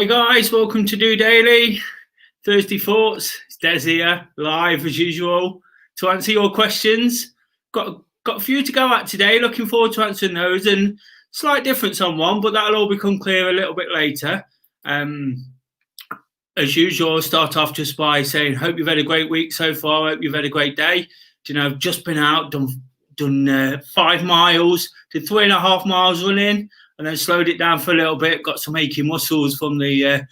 Hi guys, welcome to DOdaily. Thursday Thoughts. It's Des here, live as usual, to answer your questions. Got a few to go at today. Looking forward to answering those, and slight difference on one, but that'll all become clear a little bit later. As usual, I'll start off just by saying, hope you've had a great week so far. Hope you've had a great day. I've just been out, done 5 miles, did 3.5 miles running, and then slowed it down for a little bit. Got some achy muscles from the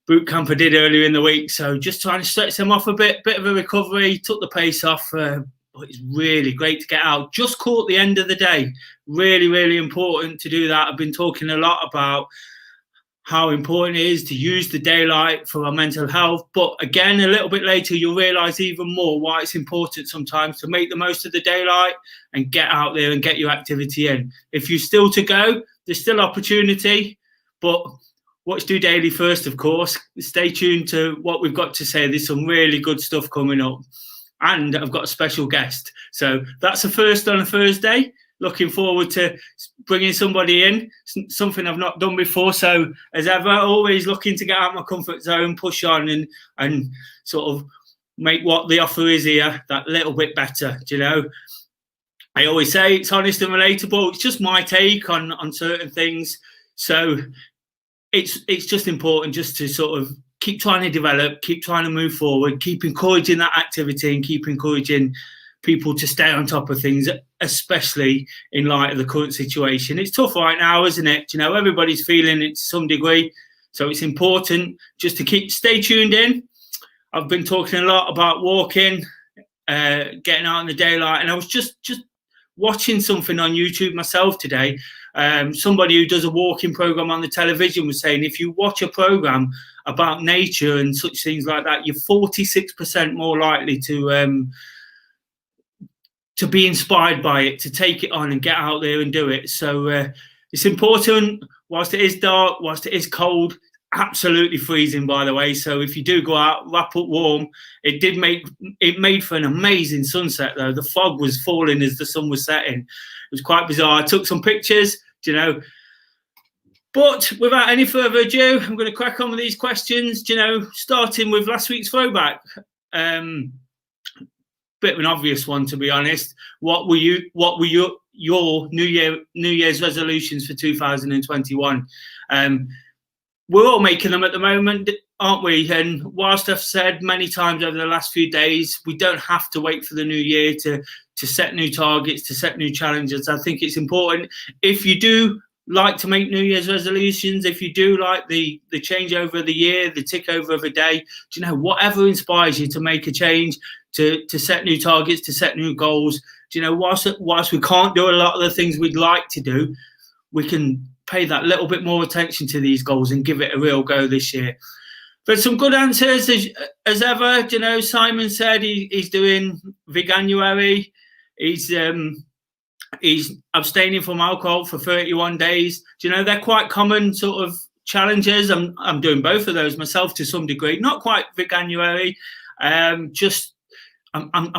boot camp I did earlier in the week. So just trying to stretch them off a bit of a recovery, took the pace off. But it's really great to get out. Just caught the end of the day. Really, really important to do that. I've been talking a lot about how important it is to use the daylight for our mental health. But again, a little bit later, you'll realise even more why it's important sometimes to make the most of the daylight and get out there and get your activity in. If you're still to go, there's still opportunity, but watch DOdaily first, of course. Stay tuned to what we've got to say. There's some really good stuff coming up. And I've got a special guest. So that's a first on a Thursday. Looking forward to bringing somebody in, something I've not done before. So as ever, always looking to get out of my comfort zone, push on and sort of make what the offer is here that little bit better, I always say it's honest and relatable. It's just my take on certain things. So it's just important just to sort of keep trying to develop, keep trying to move forward, keep encouraging that activity and keep encouraging people to stay on top of things, especially in light of the current situation. It's tough right now, isn't it? Everybody's feeling it to some degree. So it's important just to stay tuned in. I've been talking a lot about walking, getting out in the daylight, and I was just watching something on YouTube myself today. Somebody who does a walking program on the television was saying if you watch a program about nature and such things like that, you're 46% more likely to be inspired by it, to take it on and get out there and do it. So it's important. Whilst it is dark, whilst it is cold, absolutely freezing, by the way. So if you do go out, wrap up warm. It made for an amazing sunset, though. The fog was falling as the sun was setting. It was quite bizarre. I took some pictures, But without any further ado, I'm going to crack on with these questions, starting with last week's throwback. Bit of an obvious one, to be honest. What were your New Year's resolutions for 2021? We're all making them at the moment, aren't we? And whilst I've said many times over the last few days, we don't have to wait for the new year to set new targets, to set new challenges. I think it's important. If you do like to make New Year's resolutions, if you do like the change over the year, the tick over of a day, whatever inspires you to make a change, to set new targets, to set new goals, whilst we can't do a lot of the things we'd like to do, we can pay that little bit more attention to these goals and give it a real go this year. But some good answers as ever. Simon said he's doing Veganuary. He's abstaining from alcohol for 31 days. They're quite common sort of challenges. I'm doing both of those myself to some degree. Not quite Veganuary. I'm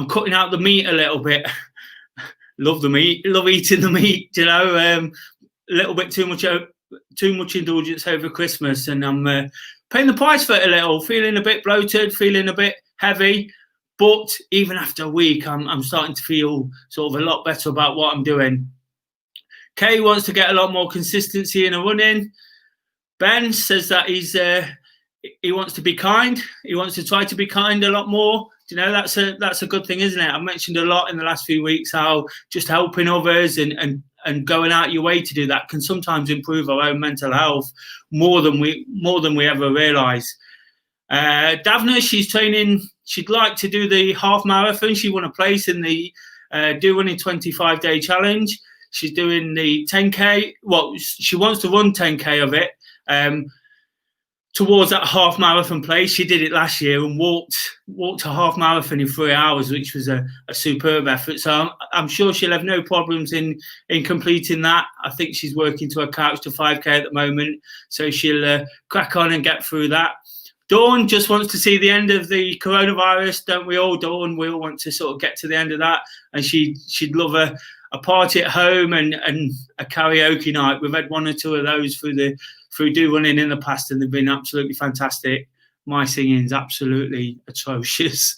cutting out the meat a little bit. Love the meat. Love eating the meat. A little bit too much indulgence over Christmas, and I'm paying the price for it a little. Feeling a bit bloated, feeling a bit heavy. But even after a week, I'm starting to feel sort of a lot better about what I'm doing. Kay wants to get a lot more consistency in the running. Ben says that he wants to be kind. He wants to try to be kind a lot more. That's a good thing, isn't it? I've mentioned a lot in the last few weeks how just helping others and going out your way to do that can sometimes improve our own mental health more than we ever realise. Davna, she's training. She'd like to do the half marathon. She won a place in the Do Running 25-day challenge. She's doing the 10K. Well, she wants to run 10K of it towards that half marathon place. She did it last year and walked a half marathon in 3 hours, which was a superb effort. So I'm sure she'll have no problems in completing that. I think she's working to her couch to 5K at the moment, so she'll crack on and get through that. Dawn just wants to see the end of the coronavirus, don't we all, Dawn? We all want to sort of get to the end of that, and she'd love a party at home and a karaoke night. We've had one or two of those through through Do Running in the past, and they've been absolutely fantastic. My singing's absolutely atrocious.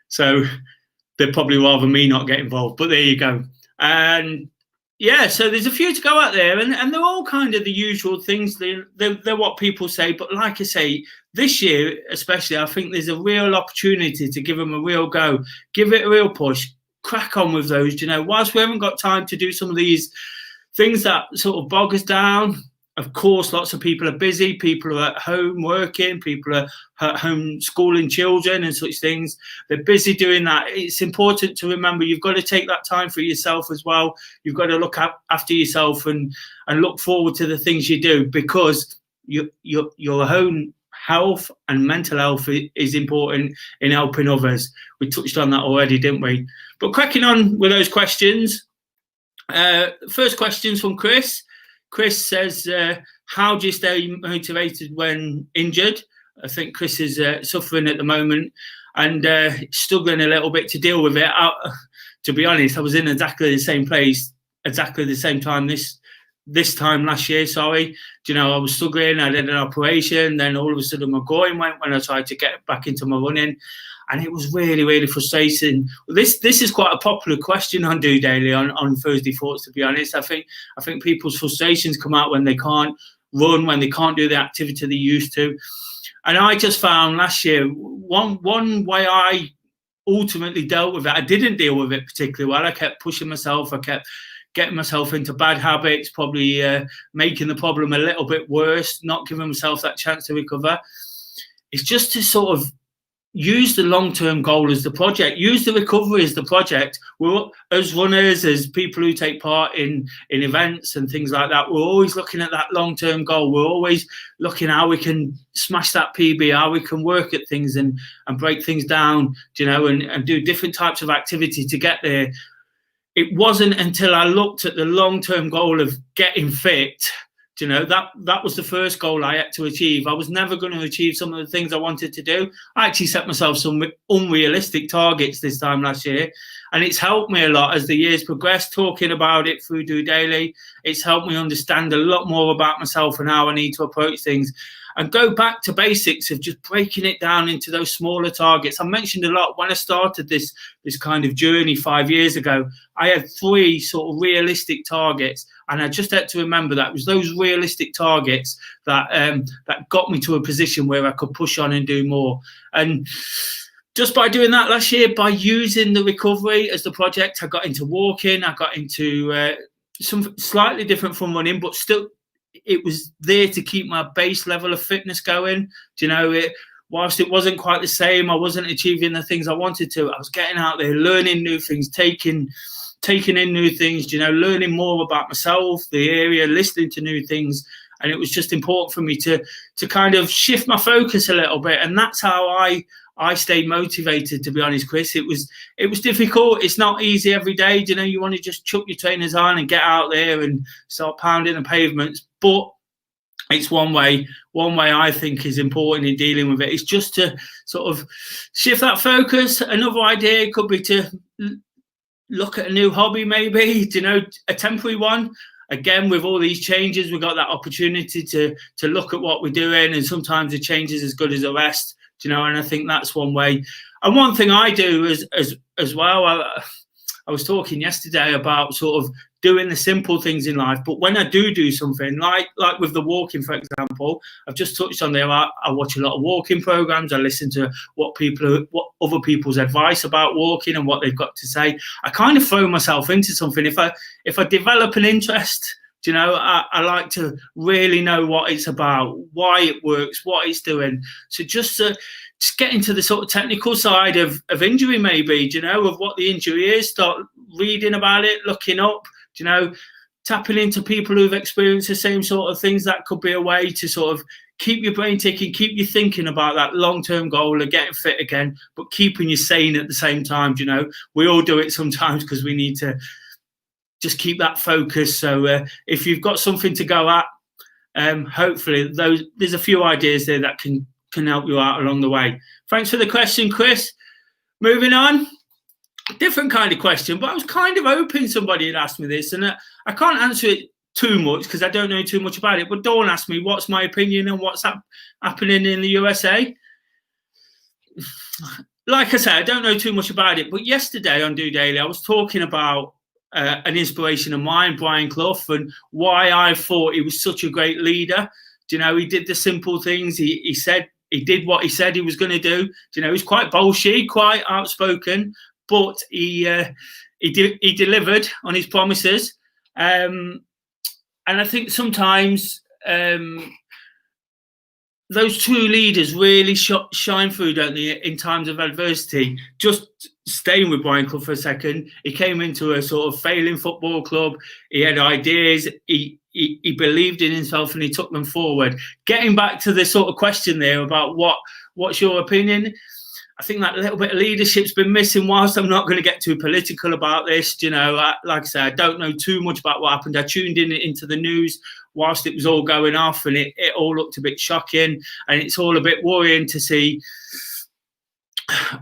So they'd probably rather me not get involved, but there you go. And yeah, so there's a few to go out there, and they're all kind of the usual things. They're what people say, but like I say, this year especially, I think there's a real opportunity to give them a real go, give it a real push, crack on with those. You know, whilst we haven't got time to do some of these things that sort of bog us down, of course, lots of people are busy, people are at home working, people are at home schooling children and such things. They're busy doing that. It's important to remember you've got to take that time for yourself as well. You've got to look after yourself and look forward to the things you do, because your own health and mental health is important in helping others. We touched on that already, didn't we? But cracking on with those questions. First question's from Chris. Chris says, how do you stay motivated when injured? I think Chris is suffering at the moment and struggling a little bit to deal with it. To be honest, I was in exactly the same place, exactly the same time this time last year, sorry. Do you know, I was struggling, I did an operation, then all of a sudden my groin went when I tried to get back into my running. And it was really, really frustrating. This is quite a popular question on DOdaily on Thursday Thoughts, to be honest. I think people's frustrations come out when they can't run, when they can't do the activity they used to. And I just found last year, one way I ultimately dealt with it, I didn't deal with it particularly well. I kept pushing myself. I kept getting myself into bad habits, probably making the problem a little bit worse, not giving myself that chance to recover. It's just to sort of use the long-term goal as the project, use the recovery as the project. We're, as runners, as people who take part in events and things like that, we're always looking at that long-term goal. We're always looking how we can smash that PB, how we can work at things and break things down, you know, and do different types of activity to get there. It wasn't until I looked at the long-term goal of getting fit, you know, that was the first goal I had to achieve. I was never going to achieve some of the things I wanted to do. I actually set myself some unrealistic targets this time last year, and it's helped me a lot as the years progressed, talking about it through DOdaily. It's helped me understand a lot more about myself and how I need to approach things and go back to basics of just breaking it down into those smaller targets. I mentioned a lot when I started this kind of journey 5 years ago, I had 3 sort of realistic targets. And I just had to remember that it was those realistic targets that got me to a position where I could push on and do more. And just by doing that last year, by using the recovery as the project, I got into walking, I got into some slightly different from running, but still it was there to keep my base level of fitness going. Do you know, whilst it wasn't quite the same, I wasn't achieving the things I wanted to, I was getting out there, learning new things, taking in new things, you know, learning more about myself, the area, listening to new things. And it was just important for me to kind of shift my focus a little bit. And that's how I stayed motivated, to be honest, Chris. It was difficult. It's not easy every day. You know, you want to just chuck your trainers on and get out there and start pounding the pavements. But it's one way I think is important in dealing with it. It's just to sort of shift that focus. Another idea could be to look at a new hobby, maybe, you know, a temporary one. Again, with all these changes, we've got that opportunity to look at what we're doing, and sometimes the change is as good as the rest, you know, and I think that's one way. And one thing I do as well, I was talking yesterday about sort of doing the simple things in life, but when I do something like with the walking, for example, I've just touched on there, I watch a lot of walking programs. I listen to what other people's advice about walking and what they've got to say. I kind of throw myself into something. If I develop an interest, you know, I like to really know what it's about, why it works, what it's doing. So just get into the sort of technical side of injury, maybe, you know, of what the injury is, start reading about it, looking up, you know, tapping into people who've experienced the same sort of things. That could be a way to sort of keep your brain ticking, keep you thinking about that long-term goal of getting fit again, but keeping you sane at the same time. You know, we all do it sometimes because we need to just keep that focus. So if you've got something to go at, hopefully there's a few ideas there that can help you out along the way. Thanks for the question, Chris. Moving on. Different kind of question, but I was kind of hoping somebody had asked me this, and I can't answer it too much because I don't know too much about it. But Dawn asked me what's my opinion on what's happening in the USA. Like I said, I don't know too much about it. But yesterday on DOdaily, I was talking about an inspiration of mine, Brian Clough, and why I thought he was such a great leader. You know, he did the simple things. He did what he said he was going to do. You know, he's quite bolshy, quite outspoken, but he delivered on his promises. And I think sometimes those true leaders really shine through, don't they, in times of adversity. Just staying with Brian Clough for a second, he came into a sort of failing football club. He had ideas. He believed in himself and he took them forward. Getting back to the sort of question there about what's your opinion, I think that little bit of leadership's been missing. Whilst I'm not going to get too political about this, you know, like I said, I don't know too much about what happened. I tuned into the news whilst it was all going off, and it all looked a bit shocking, and it's all a bit worrying to see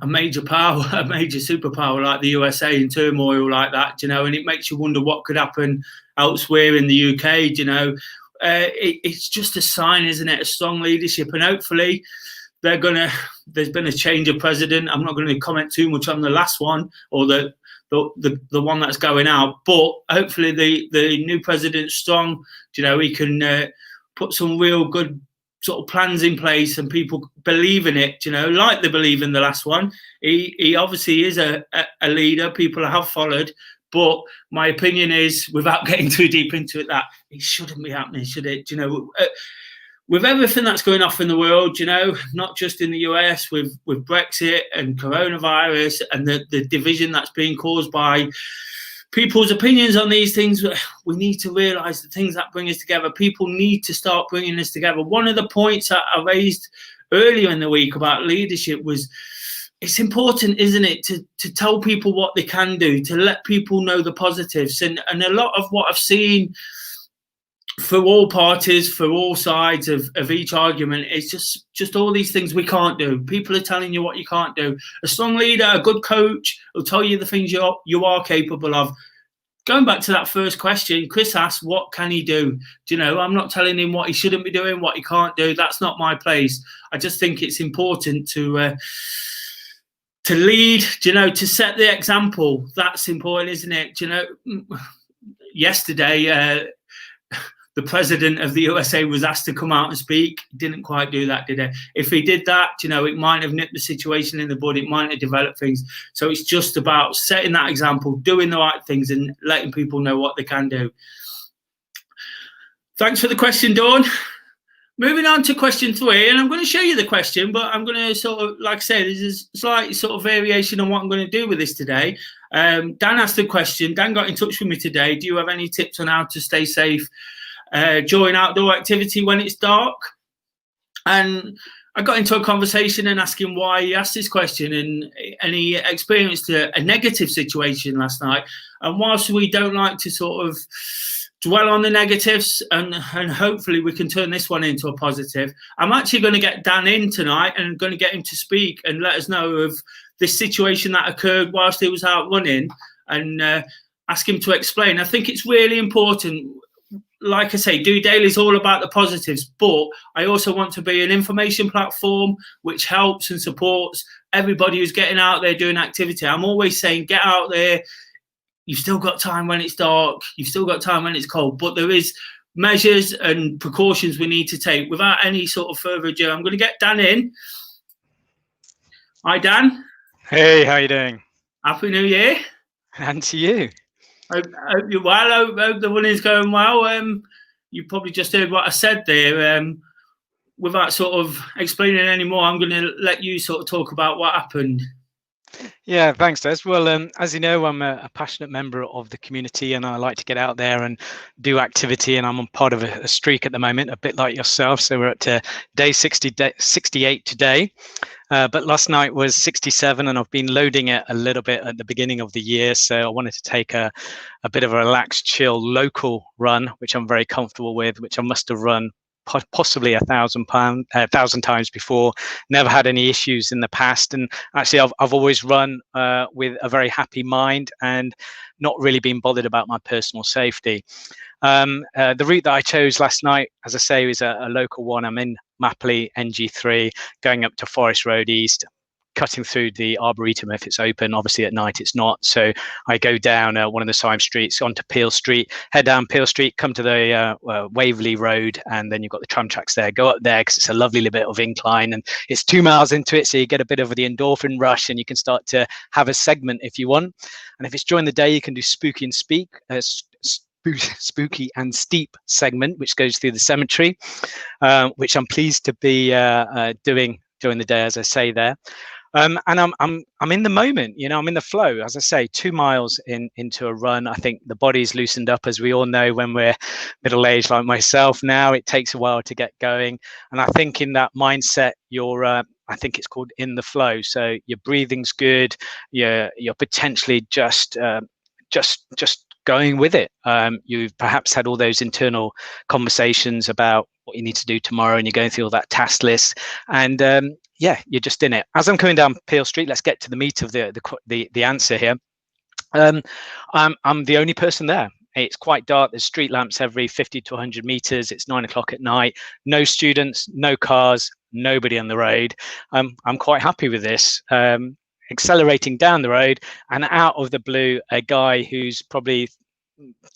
a major superpower like the USA in turmoil like that, you know, and it makes you wonder what could happen elsewhere in the UK, you know. It's just a sign, isn't it, of strong leadership, and hopefully there's been a change of president. I'm not going to comment too much on the last one or the one that's going out, but hopefully the new president's strong. You know, he can put some real good sort of plans in place and people believe in it, you know, like they believe in the last one. He obviously is a leader people have followed, but my opinion is, without getting too deep into it, that it shouldn't be happening, should it? You know, with everything that's going off in the world, you know, not just in the US, with Brexit and coronavirus and the division that's being caused by people's opinions on these things, we need to realise the things that bring us together. People need to start bringing us together. One of the points that I raised earlier in the week about leadership was, it's important, isn't it, to tell people what they can do, to let people know the positives. And a lot of what I've seen for all parties, for all sides of each argument, it's just all these things we can't do. People are telling you what you can't do. A strong leader, a good coach will tell you the things you are capable of. Going back to that first question, Chris asked, what can he do? Do you know, I'm not telling him what he shouldn't be doing, what he can't do. That's not my place. I just think it's important to lead, you know, to set the example. That's important, isn't it? You know, yesterday, the president of the USA was asked to come out and speak. Didn't quite do that, did he? If he did that, you know, it might have nipped the situation in the bud. It might have developed things. So it's just about setting that example, doing the right things and letting people know what they can do. Thanks for the question, Dawn. Moving on to question 3, and I'm going to show you the question, but I'm going to sort of, like I said, there's a slight sort of variation on what I'm going to do with this today. Dan asked the question. Dan got in touch with me today. Do you have any tips on how to stay safe during outdoor activity when it's dark? And I got into a conversation and asked him why he asked this question, and he experienced a negative situation last night. And whilst we don't like to sort of dwell on the negatives, and hopefully we can turn this one into a positive, I'm actually going to get Dan in tonight and going to get him to speak and let us know of this situation that occurred whilst he was out running, and ask him to explain. I think it's really important. Like I say, DOdaily is all about the positives, but I also want to be an information platform which helps and supports everybody who's getting out there doing activity. I'm always saying, get out there. You've still got time when it's dark. You've still got time when it's cold. But there is measures and precautions we need to take. Without any sort of further ado, I'm going to get Dan in. Hi, Dan. Hey, how you doing? Happy New Year. And to you. Hope you're well. Hope the running's going well. You probably just heard what I said there. Without sort of explaining any more, I'm going to let you sort of talk about what happened. Yeah, thanks, Des. Well, as you know, I'm a passionate member of the community, and I like to get out there and do activity, and I'm on part of a streak at the moment, a bit like yourself. So we're at day 68 today. But last night was 67, and I've been loading it a little bit at the beginning of the year. So I wanted to take a bit of a relaxed, chill, local run, which I'm very comfortable with, which I must have run possibly 1,000 times before. Never had any issues in the past, and actually I've always run with a very happy mind and not really been bothered about my personal safety. The route that I chose last night, as I say, is a local one. I'm in Mapley NG3, going up to Forest Road East, cutting through the Arboretum if it's open. Obviously at night it's not, so I go down one of the side streets onto Peel Street, head down Peel Street, come to the Waverley Road, and then you've got the tram tracks there. Go up there because it's a lovely little bit of incline, and it's 2 miles into it, so you get a bit of the endorphin rush, and you can start to have a segment if you want. And if it's during the day, you can do spooky and steep segment, which goes through the cemetery, which I'm pleased to be doing during the day, as I say there. And I'm in the moment, you know, I'm in the flow. As I say, 2 miles into a run, I think the body's loosened up, as we all know when we're middle-aged like myself now. It takes a while to get going, and I think in that mindset, you're I think it's called in the flow. So your breathing's good. You're potentially just going with it. You've perhaps had all those internal conversations about what you need to do tomorrow, and you're going through all that task list, and yeah, you're just in it. As I'm coming down Peel Street, let's get to the meat of the answer here. I'm the only person there. It's quite dark. There's street lamps every 50 to 100 meters. It's 9 o'clock at night. No students, no cars, nobody on the road. I'm quite happy with this. Accelerating down the road, and out of the blue, a guy who's probably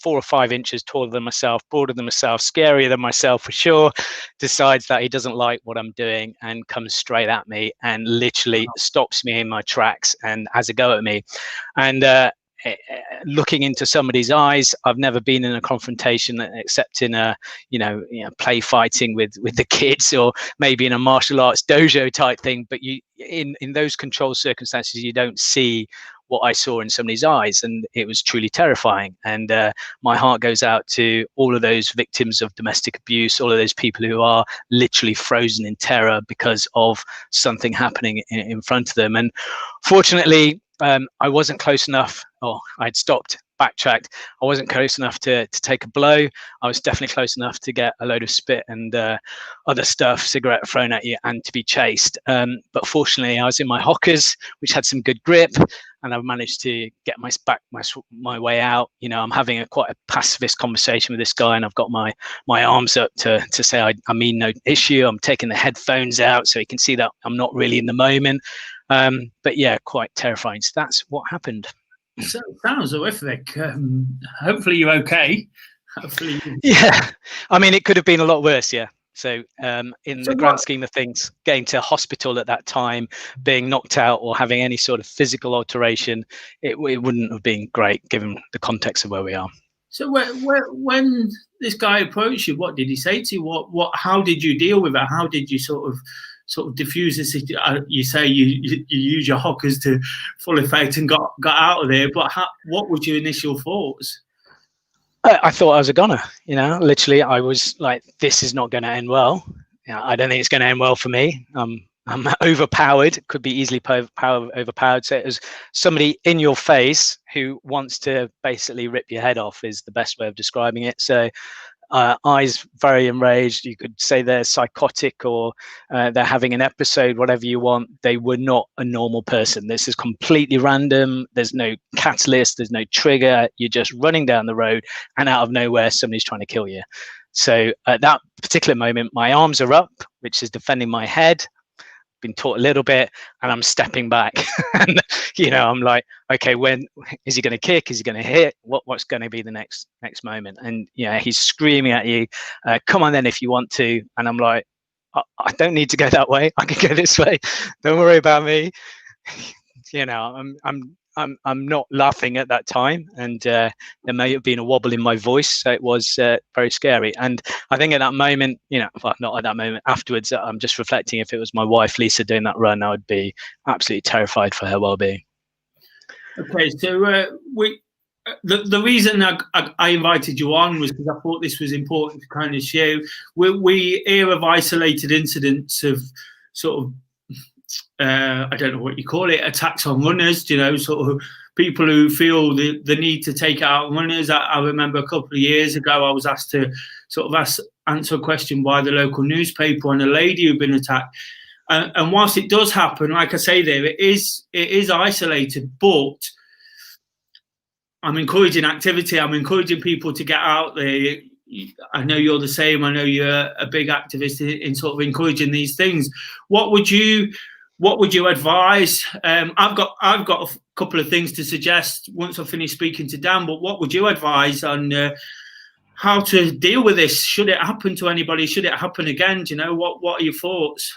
4 or 5 inches taller than myself, broader than myself, scarier than myself for sure, decides that he doesn't like what I'm doing and comes straight at me and literally stops me in my tracks and has a go at me. And looking into somebody's eyes, I've never been in a confrontation except in a play fighting with the kids, or maybe in a martial arts dojo type thing, but you in those controlled circumstances, you don't see what I saw in somebody's eyes, and it was truly terrifying. And my heart goes out to all of those victims of domestic abuse, all of those people who are literally frozen in terror because of something happening in front of them. And fortunately, I wasn't close enough, or I'd stopped, backtracked. I wasn't close enough to take a blow. I was definitely close enough to get a load of spit and other stuff, cigarette thrown at you, and to be chased. But fortunately, I was in my Hockers, which had some good grip, and I've managed to get my way out. You know, I'm having quite a pacifist conversation with this guy, and I've got my arms up to say I mean no issue. I'm taking the headphones out so he can see that I'm not really in the moment. But yeah, quite terrifying. So that's what happened. So it sounds horrific. Hopefully you're okay. Hopefully. Yeah, I mean, it could have been a lot worse. Yeah. So in the grand scheme of things, getting to hospital at that time, being knocked out or having any sort of physical alteration, it wouldn't have been great given the context of where we are. So when this guy approached you, what did he say to you? How did you deal with it? How did you sort of diffuse the situation? You say you use your Hockers to full effect and got out of there, but what were your initial thoughts? I thought I was a goner, you know, literally I was like, this is not going to end well. You know, I don't think it's going to end well for me. I'm overpowered, could be easily overpowered. So it was somebody in your face who wants to basically rip your head off is the best way of describing it. So eyes very enraged. You could say they're psychotic, or they're having an episode, whatever you want. They were not a normal person. This is completely random. There's no catalyst, there's no trigger. You're just running down the road, and out of nowhere somebody's trying to kill you. So at that particular moment, my arms are up, which is defending my head. Been taught a little bit, and I'm stepping back. And you know, I'm like, okay, when is he going to kick? Is he going to hit? What's going to be the next moment? And yeah, he's screaming at you, come on then if you want to. And I'm like, I don't need to go that way. I can go this way. Don't worry about me. You know, I'm not laughing at that time, and there may have been a wobble in my voice, so it was very scary. And I think at that moment, you know, well, not at that moment, afterwards, I'm just reflecting, if it was my wife Lisa doing that run, I would be absolutely terrified for her well-being. Okay, so the reason I invited you on was because I thought this was important to kind of share. We hear of isolated incidents of sort of I don't know what you call it, attacks on runners, you know, sort of people who feel the need to take out runners. I remember a couple of years ago, I was asked to sort of answer a question by the local newspaper on a lady who'd been attacked. And whilst it does happen, like I say there, it is isolated, but I'm encouraging activity. I'm encouraging people to get out there. I know you're the same. I know you're a big activist in sort of encouraging these things. What would you advise? I've got a couple of things to suggest once I finish speaking to Dan. But what would you advise on how to deal with this? Should it happen to anybody? Should it happen again? Do you know what are your thoughts?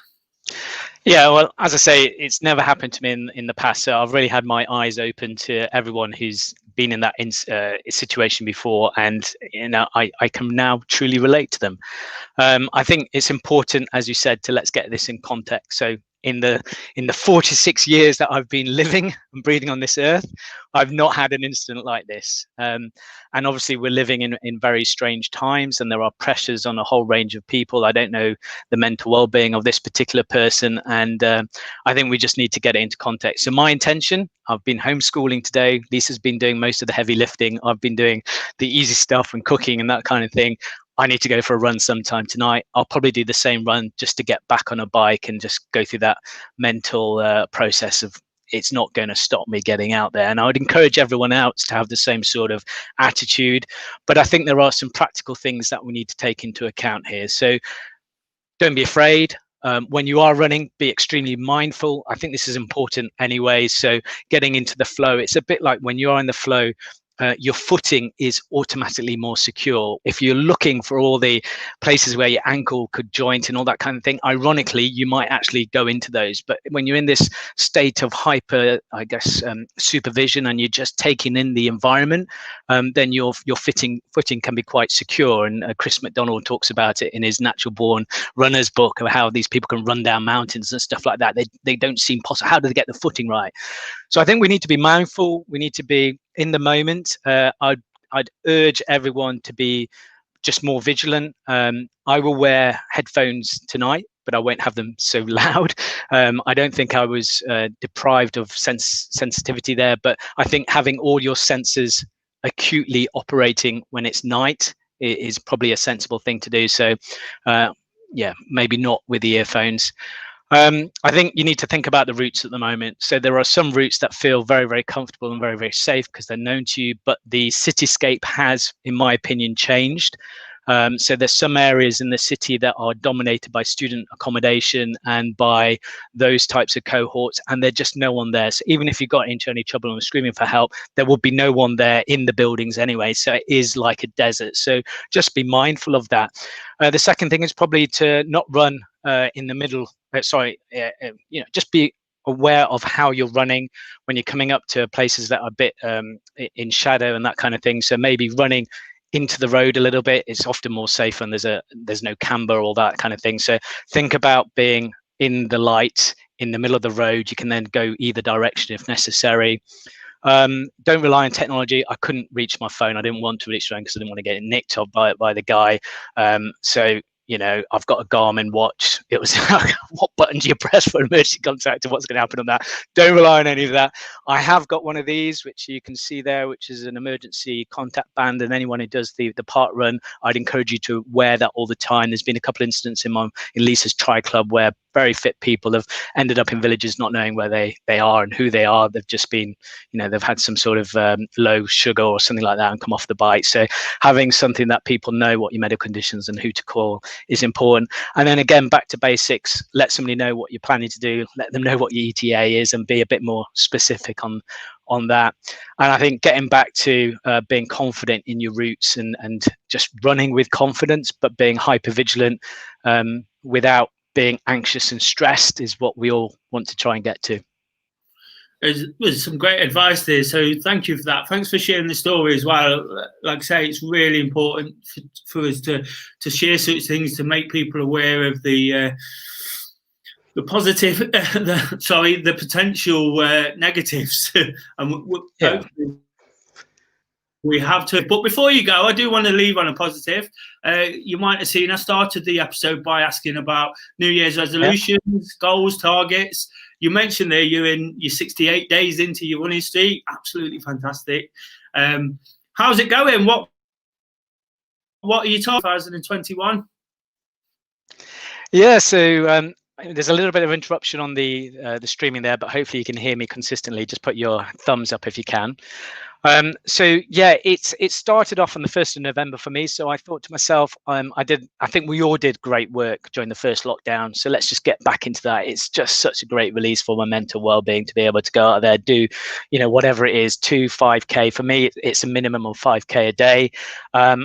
Yeah, well, as I say, it's never happened to me in the past, so I've really had my eyes open to everyone who's been in that situation before, and I can now truly relate to them. I think it's important, as you said, to let's get this in context. So in the 46 years that I've been living and breathing on this earth, I've not had an incident like this. And obviously we're living in very strange times, and there are pressures on a whole range of people. I don't know the mental well-being of this particular person, and I think we just need to get it into context. So my intention, I've been homeschooling today. Lisa's been doing most of the heavy lifting. I've been doing the easy stuff and cooking and that kind of thing. I need to go for a run sometime tonight. I'll probably do the same run just to get back on a bike and just go through that mental process of it's not going to stop me getting out there. And I would encourage everyone else to have the same sort of attitude. But I think there are some practical things that we need to take into account here. So don't be afraid. When you are running, be extremely mindful. I think this is important anyway. So getting into the flow, it's a bit like when you are in the flow, your footing is automatically more secure. If you're looking for all the places where your ankle could joint and all that kind of thing, ironically, you might actually go into those. But when you're in this state of hyper, I guess, supervision, and you're just taking in the environment, then your footing can be quite secure. And Chris McDonald talks about it in his Natural Born Runners book of how these people can run down mountains and stuff like that. They don't seem possible. How do they get the footing right? So I think we need to be mindful. We need to be in the moment. I'd urge everyone to be just more vigilant. I will wear headphones tonight, but I won't have them so loud. I don't think I was deprived of sensitivity there, but I think having all your senses acutely operating when it's night is probably a sensible thing to do. So yeah, maybe not with the earphones. I think you need to think about the routes at the moment. So there are some routes that feel very, very comfortable and very, very safe because they're known to you, but the cityscape has, in my opinion, changed. So there's some areas in the city that are dominated by student accommodation and by those types of cohorts, and there's just no one there. So even if you got into any trouble and were screaming for help, there would be no one there in the buildings anyway. So it is like a desert. So just be mindful of that. The second thing is probably to not run in the middle. Just be aware of how you're running when you're coming up to places that are a bit in shadow and that kind of thing. So maybe running into the road a little bit is often more safe, and there's no camber or that kind of thing. So think about being in the light in the middle of the road. You can then go either direction if necessary. Don't rely on technology. I couldn't reach my phone. I didn't want to reach my phone because I didn't want to get it nicked up by the guy. So I've got a Garmin watch. It was what button do you press for emergency contact and what's going to happen on that? Don't rely on any of that. I have got one of these, which you can see there, which is an emergency contact band. And anyone who does the park run, I'd encourage you to wear that all the time. There's been a couple of incidents in Lisa's Tri Club where very fit people have ended up in villages not knowing where they are and who they are. They've just been, they've had some sort of low sugar or something like that and come off the bike. So having something that people know what your medical conditions and who to call is important. And then again, back to basics, let somebody know what you're planning to do, let them know what your ETA is, and be a bit more specific on that. And I think getting back to being confident in your routes and just running with confidence, but being hyper vigilant without being anxious and stressed is what we all want to try and get to. There's some great advice there, so thank you for that. Thanks for sharing the story as well. Like I say, it's really important for us to share such things, to make people aware of the positive, the potential negatives, and we have to. But before you go, I do want to leave on a positive. You might have seen I started the episode by asking about New Year's resolutions, goals, targets. You mentioned there you're in your 68 days into your running streak. Absolutely fantastic. How's it going? What are you targeting 2021? Yeah, so there's a little bit of interruption on the streaming there, but hopefully you can hear me consistently. Just put your thumbs up if you can. So yeah, it started off on the 1st of November for me. So I thought to myself, I think we all did great work during the first lockdown. So let's just get back into that. It's just such a great release for my mental well-being to be able to go out there, do, whatever it is, 5K. For me, it's a minimum of 5K a day. I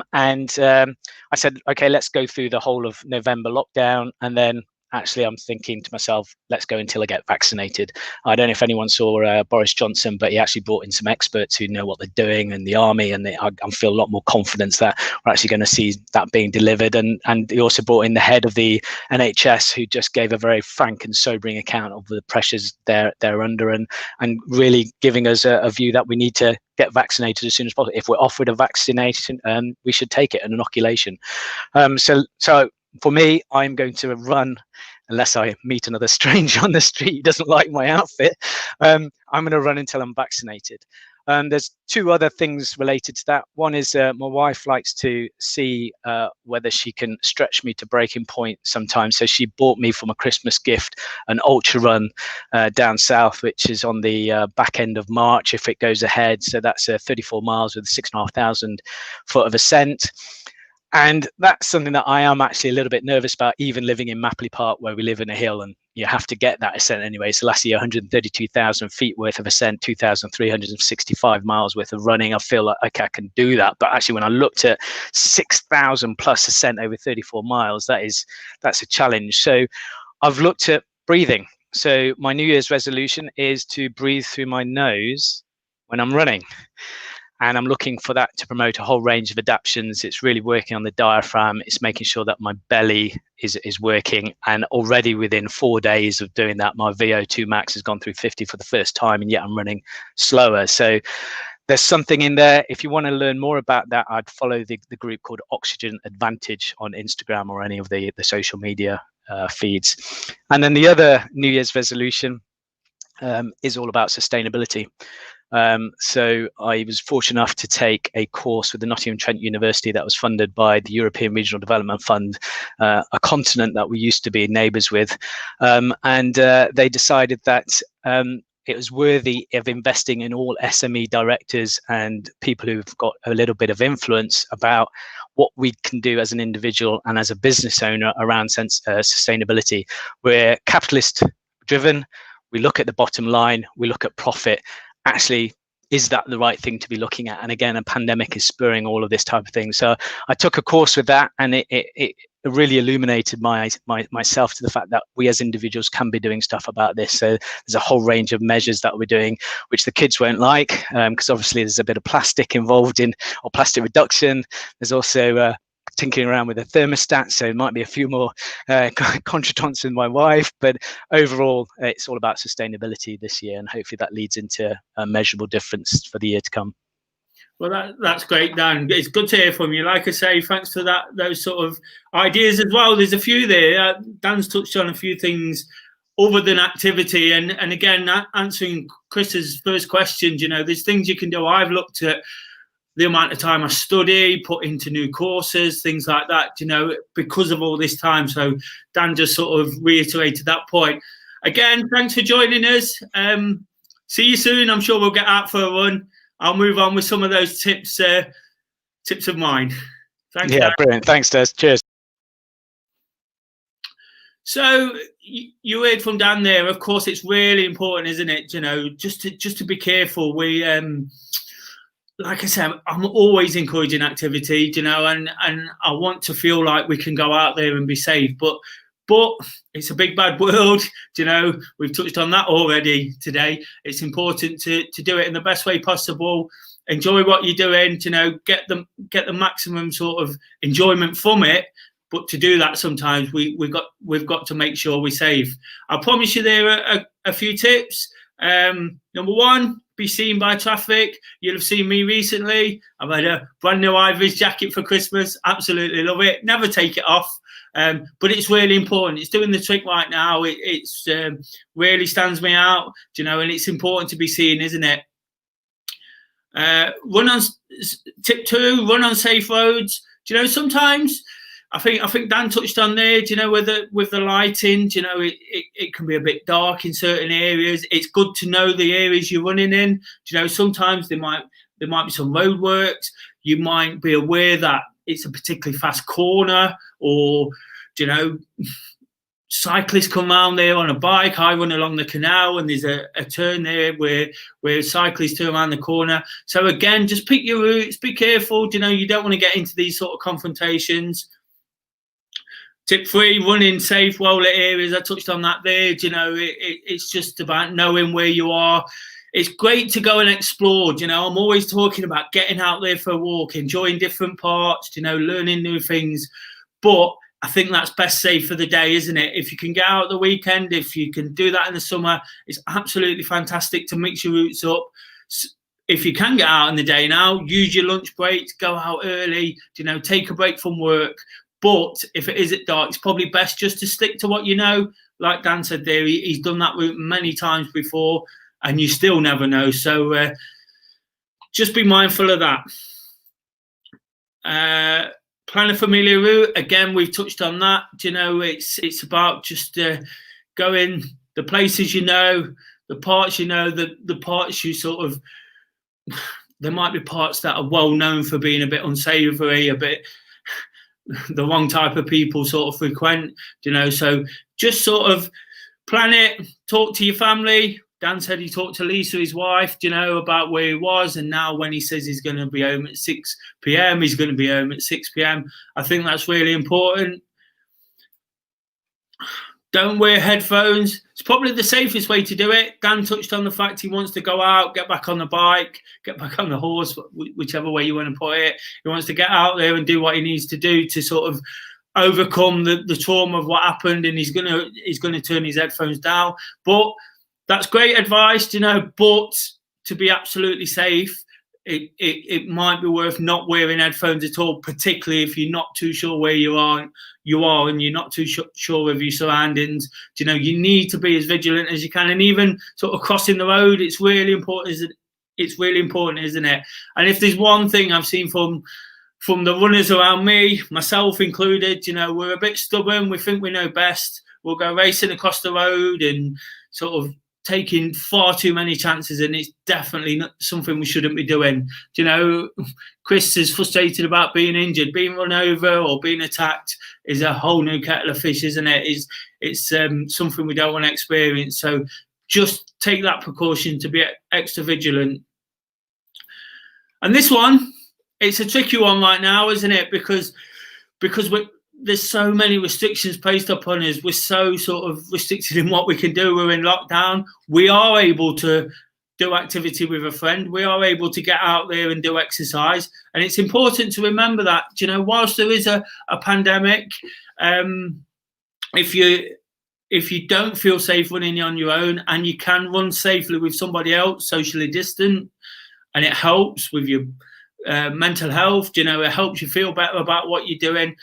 said, okay, let's go through the whole of November lockdown, and then actually I'm thinking to myself, let's go until I get vaccinated. I don't know if anyone saw Boris Johnson, but he actually brought in some experts who know what they're doing, and the army, and I feel a lot more confidence that we're actually going to see that being delivered. And he also brought in the head of the NHS, who just gave a very frank and sobering account of the pressures they're under, and really giving us a view that we need to get vaccinated as soon as possible. If we're offered a vaccination, we should take it, an inoculation. So for me, I'm going to run, unless I meet another stranger on the street who doesn't like my outfit. I'm going to run until I'm vaccinated. There's two other things related to that. One is my wife likes to see whether she can stretch me to breaking point sometimes. So she bought me from a Christmas gift an ultra run down south, which is on the back end of March if it goes ahead. So that's 34 miles with 6,500 foot of ascent. And that's something that I am actually a little bit nervous about, even living in Mapley Park, where we live in a hill and you have to get that ascent anyway. So last year, 132,000 feet worth of ascent, 2,365 miles worth of running. I feel like, okay, I can do that. But actually, when I looked at 6,000 plus ascent over 34 miles, that's a challenge. So I've looked at breathing. So my New Year's resolution is to breathe through my nose when I'm running. And I'm looking for that to promote a whole range of adaptations. It's really working on the diaphragm. It's making sure that my belly is working. And already within 4 days of doing that, my VO2 max has gone through 50 for the first time, and yet I'm running slower. So there's something in there. If you want to learn more about that, I'd follow the group called Oxygen Advantage on Instagram or any of the social media feeds. And then the other New Year's resolution is all about sustainability. So I was fortunate enough to take a course with the Nottingham-Trent University that was funded by the European Regional Development Fund, a continent that we used to be neighbours with. And they decided that it was worthy of investing in all SME directors and people who've got a little bit of influence about what we can do as an individual and as a business owner around sustainability. We're capitalist driven. We look at the bottom line, we look at profit. Actually, is that the right thing to be looking at? And again, a pandemic is spurring all of this type of thing. So I took a course with that, and it really illuminated myself to the fact that we as individuals can be doing stuff about this. So there's a whole range of measures that we're doing, which the kids won't like, because obviously there's a bit of plastic involved in, or plastic reduction. There's also tinkering around with a thermostat, so it might be a few more contretemps with my wife, but overall it's all about sustainability this year, and hopefully that leads into a measurable difference for the year to come. Well, that's great, Dan. It's good to hear from you. Like I say, thanks for those sort of ideas as well. There's a few there. Dan's touched on a few things other than activity, and again, answering Chris's first questions, there's things you can do. I've looked at the amount of time I study, put into new courses, things like that, because of all this time. So Dan just sort of reiterated that point. Again, thanks for joining us. See you soon. I'm sure we'll get out for a run. I'll move on with some of those tips of mine. Thanks. Yeah, Dan. Brilliant. Thanks, Des. Cheers. So you heard from Dan there. Of course, it's really important, isn't it? Just to be careful. We like I said, I'm always encouraging activity, and I want to feel like we can go out there and be safe. But it's a big bad world, We've touched on that already today. It's important to do it in the best way possible. Enjoy what you're doing, get the maximum sort of enjoyment from it. But to do that, sometimes we've got to make sure we're safe. I promise you there are a few tips. Number one, be seen by traffic. You'll have seen me recently. I've had a brand new Ivy's jacket for Christmas. Absolutely love it. Never take it off. But it's really important. It's doing the trick right now. It's really stands me out, and it's important to be seen, isn't it? Tip 2, run on safe roads. Sometimes I think Dan touched on there, with the lighting, it can be a bit dark in certain areas. It's good to know the areas you're running in. Sometimes there might be some roadworks. You might be aware that it's a particularly fast corner, or cyclists come around there on a bike. I run along the canal, and there's a turn there where cyclists turn around the corner. So again, just pick your routes. Be careful. You don't want to get into these sort of confrontations. Tip 3, running safe, well-lit areas. I touched on that there. It's just about knowing where you are. It's great to go and explore. I'm always talking about getting out there for a walk, enjoying different parts, learning new things. But I think that's best saved for the day, isn't it? If you can get out the weekend, if you can do that in the summer, it's absolutely fantastic to mix your routes up. If you can get out in the day now, use your lunch breaks, go out early, take a break from work. But if it is at dark, it's probably best just to stick to what you know. Like Dan said there, he's done that route many times before, and you still never know. So just be mindful of that. Plan a familiar route. Again, we've touched on that. It's about just going the places the parts the parts you sort of. There might be parts that are well known for being a bit unsavoury, a bit the wrong type of people sort of frequent. So just sort of plan it. Talk to your family. Dan said he talked to Lisa, his wife, about where he was. And now when he says he's going to be home at 6 p.m, he's going to be home at 6 p.m. I think that's really important. Don't wear headphones. It's probably the safest way to do it. Dan touched on the fact he wants to go out, get back on the bike, get back on the horse, whichever way you want to put it. He wants to get out there and do what he needs to do to sort of overcome the trauma of what happened, and he's gonna turn his headphones down. But that's great advice, but to be absolutely safe, it might be worth not wearing headphones at all, particularly if you're not too sure where you are and you're not too sure of your surroundings. You need to be as vigilant as you can, and even sort of crossing the road, it's really important, isn't it? And if there's one thing I've seen from the runners around me, myself included, we're a bit stubborn. We think we know best. We'll go racing across the road and sort of taking far too many chances, and it's definitely not something we shouldn't be doing. Chris is frustrated about being injured. Being run over or being attacked is a whole new kettle of fish, isn't it? It's something we don't want to experience. So just take that precaution to be extra vigilant. And this one, it's a tricky one right now, isn't it? Because there's so many restrictions placed upon us. We're so sort of restricted in what we can do. We're in lockdown. We are able to do activity with a friend. We are able to get out there and do exercise. And it's important to remember that, whilst there is a pandemic, if you don't feel safe running on your own, and you can run safely with somebody else, socially distant, and it helps with your mental health, it helps you feel better about what you're doing,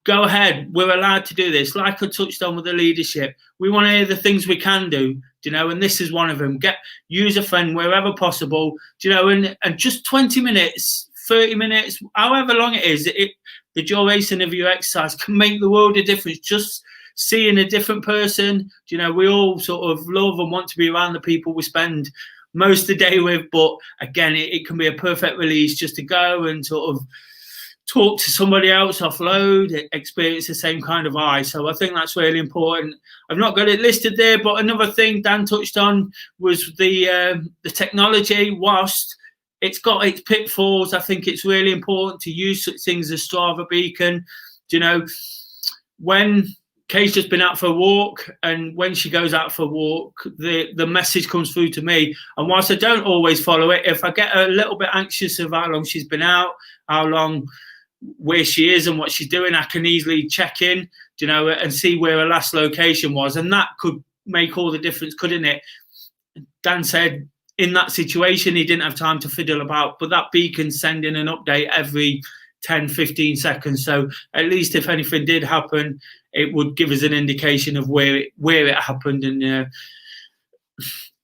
go ahead. We're allowed to do this. Like I touched on with the leadership, we want to hear the things we can do, and this is one of them. Use a friend wherever possible, and just 20 minutes, 30 minutes, however long it is, the duration of your exercise can make the world a difference. Just seeing a different person, we all sort of love and want to be around the people we spend most of the day with, but again, it can be a perfect release just to go and sort of talk to somebody else, offload, experience the same kind of high. So I think that's really important. I've not got it listed there, but another thing Dan touched on was the technology. Whilst it's got its pitfalls, I think it's really important to use such things as Strava Beacon. When Kay's just been out for a walk, and when she goes out for a walk, the message comes through to me. And whilst I don't always follow it, if I get a little bit anxious of how long she's been out, where she is and what she's doing, I can easily check in, and see where her last location was. And that could make all the difference, couldn't it? Dan said in that situation, he didn't have time to fiddle about, but that beacon's sending an update every 10, 15 seconds. So at least if anything did happen, it would give us an indication of where it happened.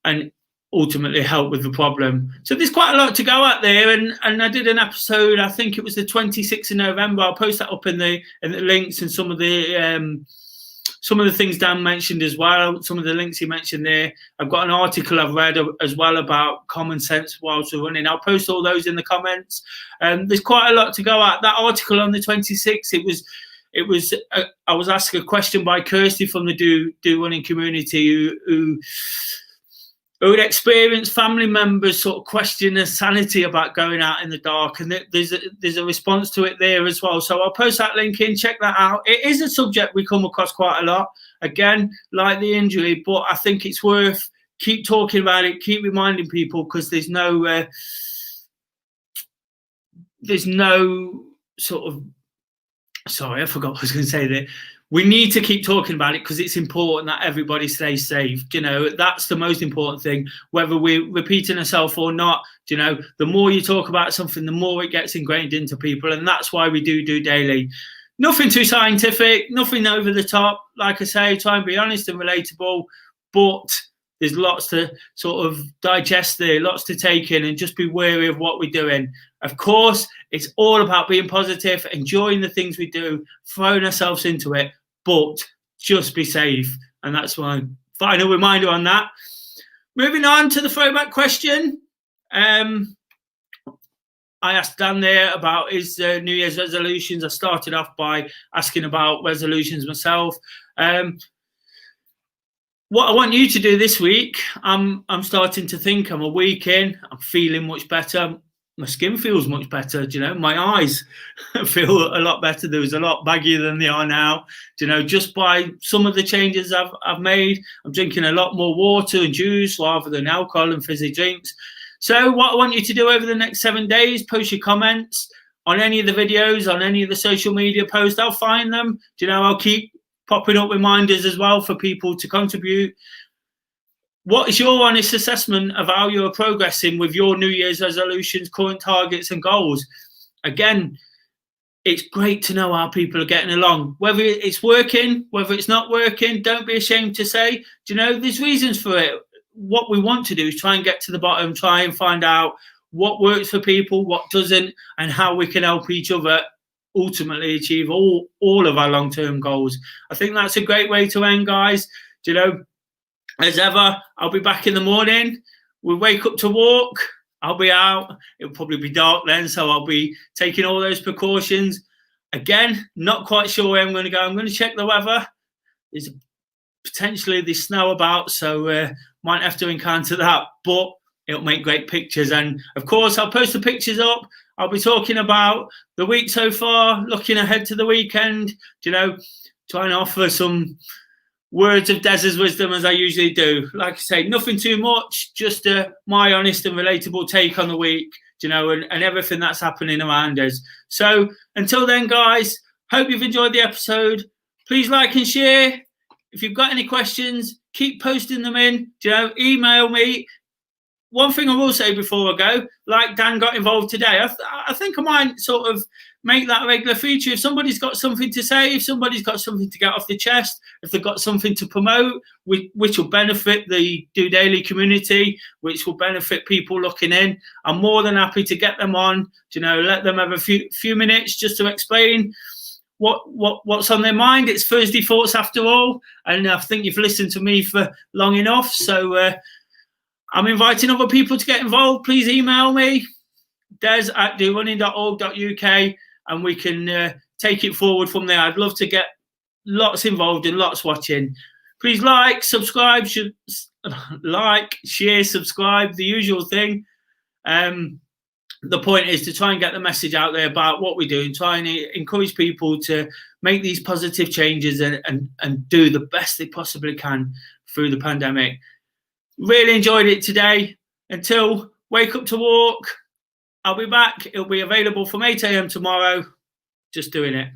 And ultimately help with the problem. So there's quite a lot to go at there, and I did an episode, I think it was the 26th of November. I'll post that up in the links, and some of the things Dan mentioned as well, some of the links he mentioned there. I've got an article I've read as well about common sense whilst we're running. I'll post all those in the comments. There's quite a lot to go at. That article on the 26th, I was asked a question by Kirsty from the Do Running community who had experienced family members sort of question their sanity about going out in the dark, and there's a response to it there as well. So I'll post that link in, check that out. It is a subject we come across quite a lot, again, like the injury, but I think it's worth keep talking about it, keep reminding people, because there's no sort of, sorry, I forgot what I was going to say there. We need to keep talking about it because it's important that everybody stays safe. You know, that's the most important thing, whether we're repeating ourselves or not. You know, the more you talk about something, the more it gets ingrained into people. And that's why we do daily. Nothing too scientific, nothing over the top. Like I say, try and be honest and relatable, but there's lots to sort of digest there, lots to take in, and just be wary of what we're doing. Of course, it's all about being positive, enjoying the things we do, throwing ourselves into it, but just be safe. And that's my final reminder on that. Moving on to the throwback question. I asked Dan there about his New Year's resolutions. I started off by asking about resolutions myself. What I want you to do this week, I'm starting to think, I'm a week in, I'm feeling much better. My skin feels much better, you know, my eyes feel a lot better. There was a lot baggier than they are now, you know, just by some of the changes I've made. I'm drinking a lot more water and juice rather than alcohol and fizzy drinks. So what I want you to do over the next 7 days, post your comments on any of the videos, on any of the social media posts. I'll find them, you know, I'll keep popping up reminders as well for people to contribute. What is your honest assessment of how you're progressing with your New Year's resolutions, current targets and goals? Again, it's great to know how people are getting along. Whether it's working, whether it's not working, don't be ashamed to say, do you know, there's reasons for it. What we want to do is try and get to the bottom, try and find out what works for people, what doesn't, and how we can help each other ultimately achieve all of our long-term goals. I think that's a great way to end, guys. Do you know, as ever, I'll be back in the morning. We'll wake up to walk. I'll be out. It'll probably be dark then, so I'll be taking all those precautions. Again, not quite sure where I'm going to go. I'm going to check the weather. There's potentially there's snow about, so might have to encounter that, but it'll make great pictures. And of course, I'll post the pictures up. I'll be talking about the week so far, looking ahead to the weekend, you know, trying to offer some words of Des's wisdom as I usually do. Like I say, nothing too much, just my honest and relatable take on the week, you know, and everything that's happening around us. So until then, guys, hope you've enjoyed the episode. Please like and share. If you've got any questions, keep posting them in, you know, email me. One thing I will say before I go, like Dan got involved today, I think I might sort of make that a regular feature. If somebody's got something to say, if somebody's got something to get off the chest, if they've got something to promote, which will benefit the DOdaily community, which will benefit people looking in, I'm more than happy to get them on, you know, let them have a few minutes just to explain what's on their mind. It's Thursday Thoughts after all, and I think you've listened to me for long enough, so I'm inviting other people to get involved. Please email me, des@dorunning.org.uk, and we can take it forward from there. I'd love to get lots involved and lots watching. Please like, subscribe, share, subscribe, the usual thing. The point is to try and get the message out there about what we're doing, try and encourage people to make these positive changes and do the best they possibly can through the pandemic. Really enjoyed it today. Until wake up to walk, I'll be back. It'll be available from 8 a.m. tomorrow. Just doing it.